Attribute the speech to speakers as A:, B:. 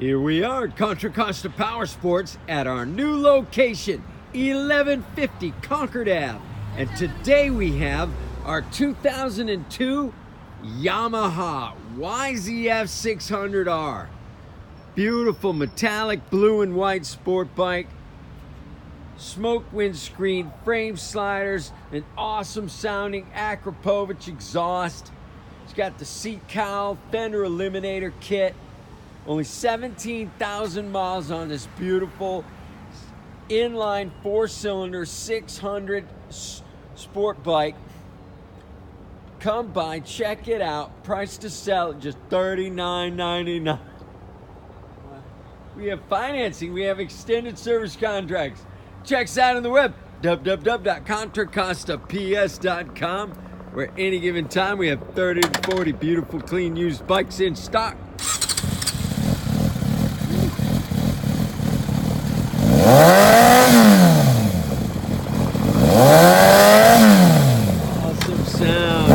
A: Here we are at Contra Costa Powersports at our new location, 1150 Concord Ave. And today we have our 2002 Yamaha YZF600R. Beautiful metallic blue and white sport bike. Smoke windscreen, frame sliders, an awesome sounding Akrapovic exhaust. It's got the seat cowl, fender eliminator kit. Only 17,000 miles on this beautiful inline 4-cylinder 600 sport bike. Come by, check it out. Price to sell at just $39.99. We have financing. We have extended service contracts. Check us out on the web, www.contracostaps.com, where at any given time we have 30 to 40 beautiful, clean, used bikes in stock. Awesome sound.